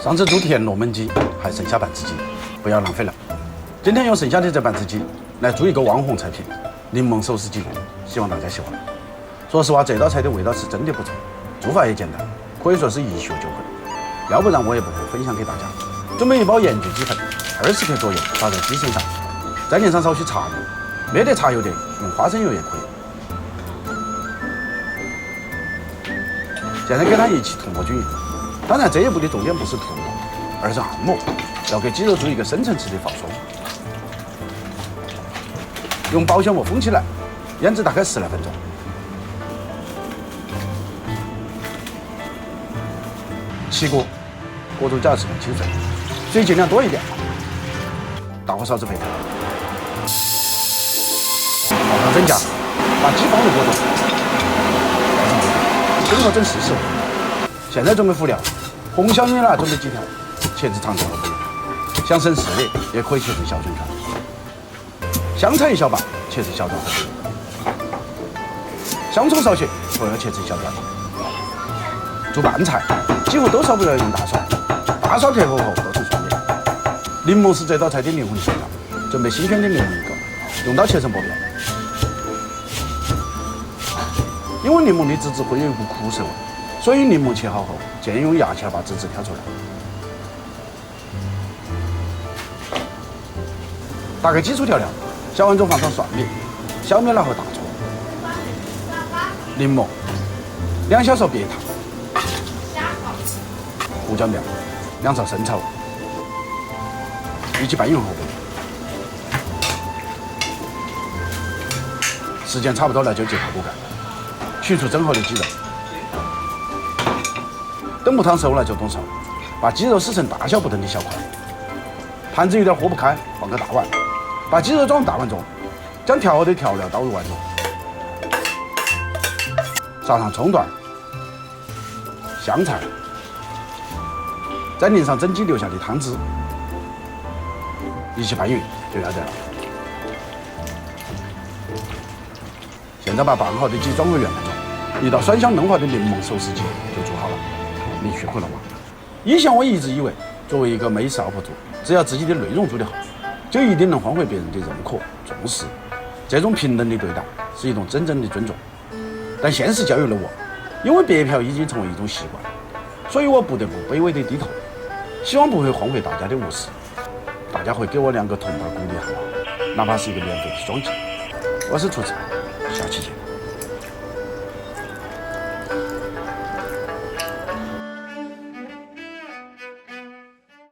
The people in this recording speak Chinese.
上次做田螺焖鸡还剩下半只鸡，不要浪费了。今天用剩下的这半只鸡来做一个网红菜品——柠檬手撕鸡，希望大家喜欢。说实话，这道菜的味道是真的不错，做法也简单，可以说是一学就会。要不然我也不会分享给大家。准备一包盐焗鸡粉，20克左右撒在鸡身上，再淋上少许茶油，没得茶油的用花生油也可以。现在给它一起涂抹均匀。当然，这一步的重点不是涂抹，而是按摩，要给鸡肉做一个深层次的放松。用保鲜膜封起来，腌制大概10来分钟。起锅，锅中加10分清水，水尽量多一点。大火烧至沸腾，放上蒸架，把鸡放入锅中，盖上锅，蒸和整40分。现在准备辅料，红小牛腩准备几条，切至长条和不用。想省事的也可以切成小卷条。香菜1小把，切成小段和不用。香葱少许，同样切成小段。做拌菜，几乎都少不了用大蒜，大蒜克服后剁成蒜叶。柠檬是这道菜的灵魂所在，准备新鲜的柠檬1个，用刀切成薄片。因为柠檬的籽质会有一股苦涩味，所以柠檬切好后，建议用牙签把籽质挑出来。打个基础调料，小碗中放上蒜米、小米辣和大葱、柠檬、2小勺别糖、胡椒面、2勺生抽，一起拌匀后，时间差不多了就揭开锅盖，取出蒸好的鸡肉。等木汤熟了就动手，把鸡肉撕成大小不等的小块。盘子有点和不开，放个大碗，把鸡肉装入大碗中，将调好的调料倒入碗中，撒上葱段、香菜，再淋上蒸鸡留下的汤汁，一起拌匀就要得了。现在把拌好的鸡装回圆盘中，一道酸香嫩滑的柠檬手撕鸡就做好了。你学会了吗？以前我一直以为，作为一个美食 UP 主，只要自己的内容做得好，就一定能换回别人的认可、重视。这种平等的对待是一种真正的尊重。但现实教育了我，因为白嫖已经成为一种习惯，所以我不得不卑微的低头。希望不会荒废大家的无私，大家会给我2个铜牌鼓励好吗？哪怕是一个免费的双击。我是厨子。